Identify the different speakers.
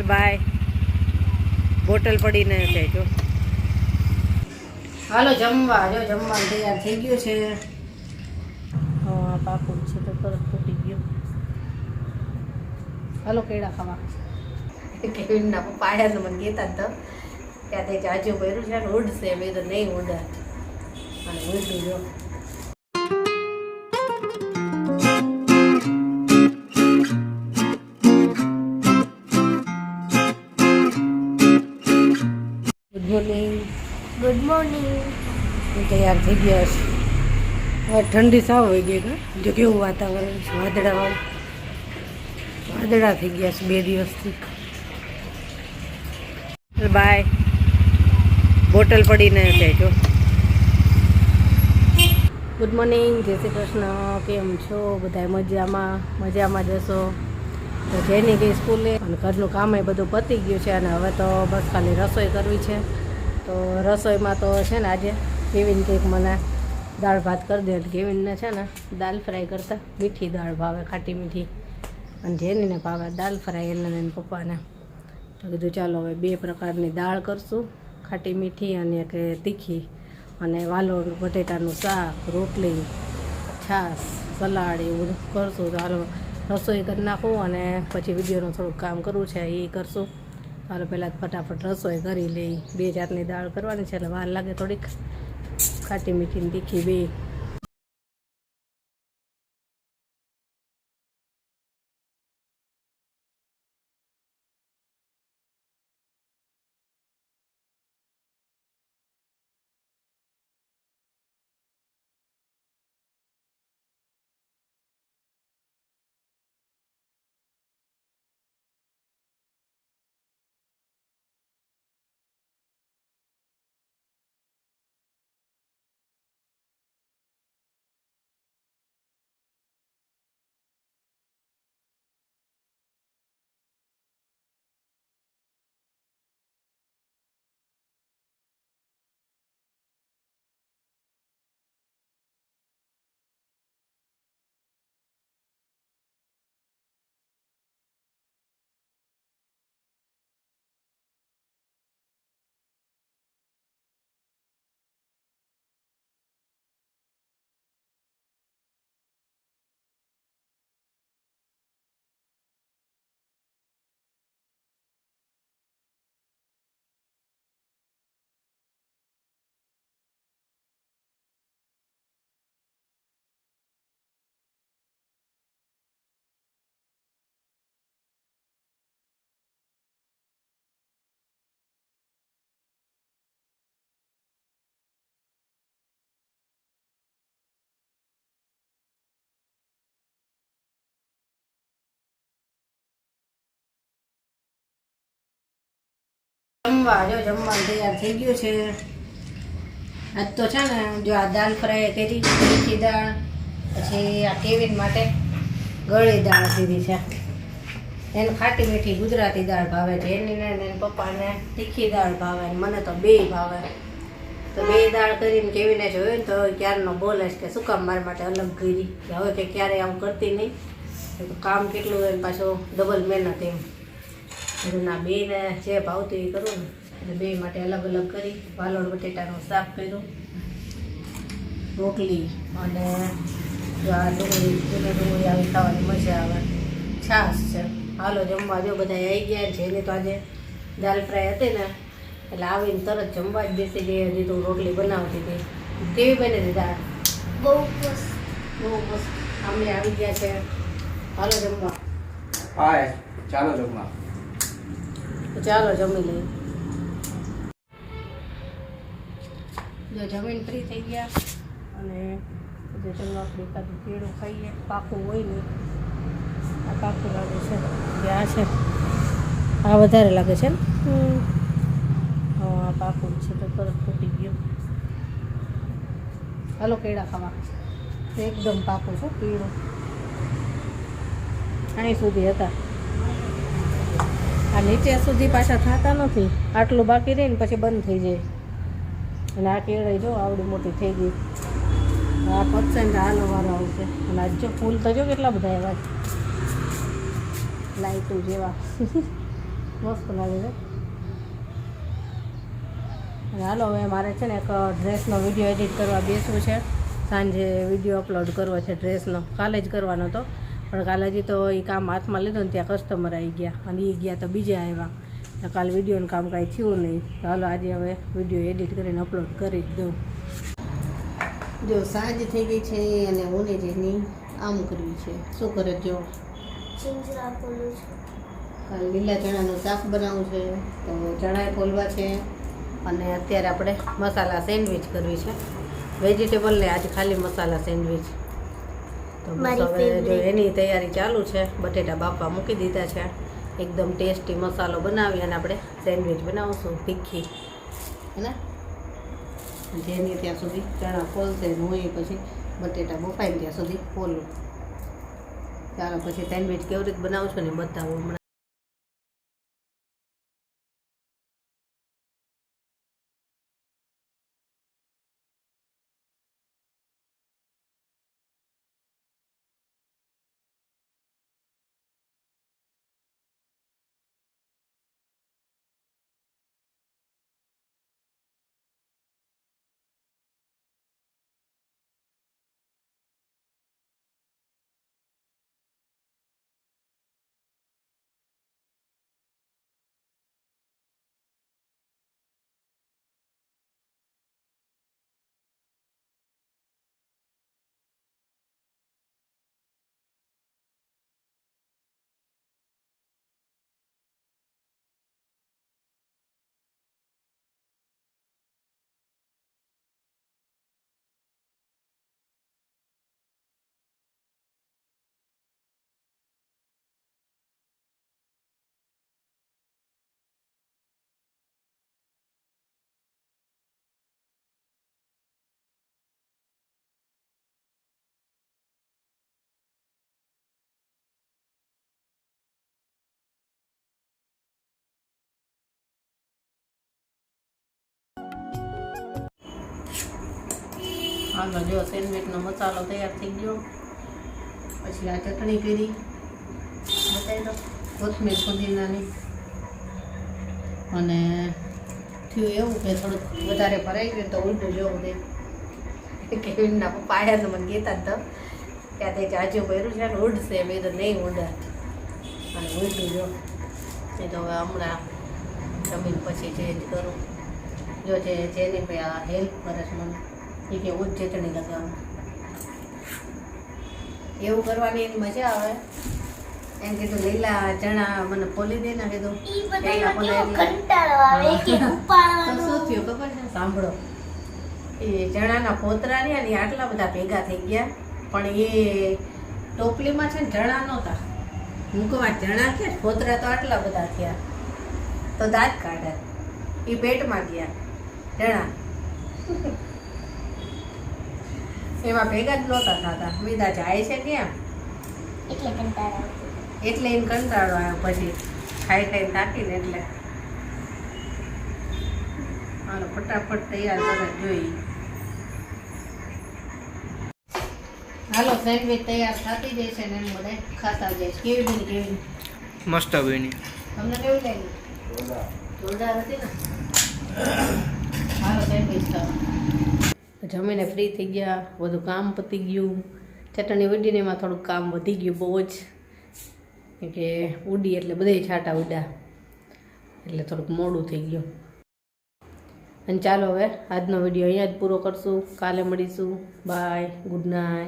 Speaker 1: By bottle પડીને જાય જો. હાલો જમવા, જો જમવાનું તૈયાર થઈ ગયું છે. હા પાકું છે તો તરત ફૂટી ગયું. હાલો કેળા ખાવા. કેવીનના પપ્પા આયા તો મને કહેતા હતા ત્યાં તે જાજુ પહેર્યું છે ને ઉડશે, મેં તો નહીં ઉડે અને ઉડી જો. Good morning.
Speaker 2: Good morning.
Speaker 1: હું તૈયાર થઈ ગયા છે. હવે ઠંડી સાવ હોય ગઈ ને, જો કેવું વાતાવરણ છે, વાદળા થઈ ગયા છે 2 દિવસથી. બાય બોટલ પડીને જાય જો. ગુડ મોર્નિંગ, જય શ્રી કૃષ્ણ. કેમ છો બધા? મજામાં જશો તો જઈને ગઈ સ્કૂલે અને ઘરનું કામ એ બધું પતી ગયું છે અને હવે તો બસ ખાલી રસોઈ કરવી છે. તો રસોઈમાં તો છે ને આજે કેવીન કંઈક મને દાળ ભાત કરી દે. કેવીનને છે ને દાળ ફ્રાય કરતાં મીઠી દાળ ભાવે, ખાટી મીઠી, અને જેનીને ભાવે દાળ ફ્રાય એને પપ્પાને. તો કીધું ચાલો હવે 2 પ્રકારની દાળ કરશું, ખાટી મીઠી અને એક તીખી, અને વાલોળ બટેટાનું શાક, રોટલી, છાશ, સલાડ એવું બધું કરશું. તો હાલો રસોઈ કરી નાખું અને પછી વિડીયોનું થોડુંક કામ કરવું છે એ કરશું. હાલો પહેલાં ફટાફટ રસોઈ કરી લઈ. 2 જાતની દાળ કરવાની છે એટલે વાર લાગે થોડીક, ખાટી મીઠી ને તીખી 2. જમવાનું તૈયાર થઈ ગયું છે. આજ તો છે ને જો આ દાળ ફ્રાય કરી, મીઠી દાળ, પછી આ કેવીન માટે ગળી દાળ દીધી છે. એને ખાટી મીઠી ગુજરાતી દાળ ભાવે છે, એની ને એને પપ્પાને તીખી દાળ ભાવે, મને તો 2 ભાવે. તો 2 દાળ કરીને કેવીને જોયું ને તો ક્યારનો બોલે છે કે શું કામ મારા માટે અલગ કરી. હવે કે ક્યારેય આવું કરતી નહીં, તો કામ કેટલું હોય પાછું ડબલ મહેનત એમ. ના 2ને જે ભાવતું એ કરું ને, એટલે 2 માટે અલગ અલગ કરી. વાલોળ બટેટાનું શાક કર્યું, રોટલી, અને જો આ ડુંગળી આવી ખાવાની મજા આવે, છાશ છે. હાલો જમવા જો બધા આવી ગયા છે. એને તો આજે દાલ ફ્રાય હતી ને એટલે આવીને તરત જમવા જ બેસી ગઈ. હજી તો રોટલી બનાવતી હતી. કેવી બને હતી દાળ?
Speaker 2: બહુ મસ્ત.
Speaker 1: અમે આવી ગયા છે. હાલો જમવા.
Speaker 3: હાય, ચાલો જમવા.
Speaker 1: ચાલો જમી લઈએ. જો જમીન ફ્રી થઈ ગયા અને ચલો આપણે એકાદું કેળું ખાઈએ. પાકું હોય ને, આ પાકું લાગે છે. જે આ છે આ વધારે લાગે છે ને. હા આ પાકું છે તો તરત ફૂટી ગયું. હાલો કેળા ખાવા. એકદમ પાકું છે કેળું. અહીં સુધી હતા, આ નીચે સુધી પાછા થતા નથી. આટલું બાકી રહે ને પછી બંધ થઈ જાય. અને આ કેળાઈ જો આવડી મોટી થઈ ગઈ. આ પતશે ને હાલો વારો આવશે. અને આજ જો ફૂલ તો જો કેટલા બધા એવા લાઈટું જેવા. મસ્ત લાગે છે. અને હાલો હવે મારે છે ને એક ડ્રેસનો વિડીયો એડિટ કરવા બેસવું છે. સાંજે વિડીયો અપલોડ કરવો છે ડ્રેસનો. કાલે જ કરવાનો હતો પણ કાલે હજી તો એ કામ હાથમાં લીધું ને ત્યાં કસ્ટમર આવી ગયા અને એ ગયા તો બીજા આવ્યા. કાલે વિડીયોનું કામ કાંઈ થયું નહીં. તો હાલો આજે હવે વિડીયો એડિટ કરીને અપલોડ કરી જ દઉં. જો સાંજ થઈ ગઈ છે અને હું જેની આમ કરવી છે. શું કરે જો
Speaker 2: ચિંજરા બોલું છું.
Speaker 1: કાલે લીલા ચણાનું શાક બનાવવું છે તો ચણા ફોલવા છે. અને અત્યારે આપણે મસાલા સેન્ડવિચ કરવી છે. વેજીટેબલ ને આજે ખાલી મસાલા સેન્ડવિચ. તો બસ
Speaker 2: મારી
Speaker 1: હવે જો
Speaker 2: favorite.
Speaker 1: એની તૈયારી ચાલુ છે. બટેટા બાફવા મૂકી દીધા છે. એકદમ ટેસ્ટી મસાલો બનાવી અને આપણે સેન્ડવિચ બનાવશું તીખી હે. જેની ત્યાં સુધી ચણા ફોલશે હું એ પછી બટેટા બફાઈને ત્યાં સુધી ફોલું. ચાલો પછી સેન્ડવિચ કેવી રીતે બનાવું છું ને બતાવું હમણાં. હાલો જો સેન્ડવિચનો મસાલો તૈયાર થઈ ગયો. પછી આ ચટણી કરી બતાવી દો કોથમીર પુદીનાની. અને થયું એવું કે થોડુંક વધારે ભરાઈ ગયું તો ઉલટું જોવું દે કેવીનના પપ્પા આવ્યા તો મને કહેતા તો ત્યાં તે જાજુ પહેર્યું છે ને ઉડશે મેં તો નહીં ઉડે અને ઉલટું જો એ તો હવે હમણાં જમીન પછી ચેન્જ કરું. જો જેની ભાઈ આ હેલ્પ કરે છે મને એ કે ઉજ ચટણી લગાવું એવું કરવાની એની મજા આવે. એમ કીધું લીલા ચણા મને ફોલી દે ને કીધું
Speaker 2: ઈ
Speaker 1: લીલા
Speaker 2: બધામાં
Speaker 1: ફોલે
Speaker 2: કેવો
Speaker 1: એટલે
Speaker 2: કંટાળો આવે કે
Speaker 1: તો
Speaker 2: ઉપાડવાનો.
Speaker 1: શું થયું ખબર છે સાંભળો એ ચણાના ફોતરા રહ્યા ને એ આટલા બધા ભેગા થઈ ગયા પણ એ ટોપલીમાં છે ને ચણા નહોતા. મૂકવા ચણા કે ફોતરા તો આટલા બધા થયા તો દાંત કાઢે એ પેટમાં ગયા ચણા એમાં ભેગા જ નહોતા થતા. વિદા જાય છે ક્યાં
Speaker 2: એટલે કંટાળો આવે.
Speaker 1: એટલે એને કંટાળો આવ્યો પછી ખાઈ ખાઈને થાકીને એટલે હાલો ફટાફટ તૈયાર કરે જોઈ. હાલો સેન્ડવિચ તૈયાર થતી જાય છે ને એમ બધા ખાતા જાય છે. કેવી બની કેવી
Speaker 3: મસ્ત બની.
Speaker 1: તમને કેવું લાગ્યું? જોરદાર હતી ને. હાલો સેન્ડવિચ ખાવા. જમીને ફ્રી થઈ ગયા. બધું કામ પતી ગયું. ચટણી ઉડીને એમાં થોડુંક કામ વધી ગયું બહુ જ કેમ કે ઉડી એટલે બધા છાંટા ઉડ્યા એટલે થોડુંક મોડું થઈ ગયું. અને ચાલો હવે આજનો વિડીયો અહીંયા જ પૂરો કરશું. કાલે મળીશું. Bye good night.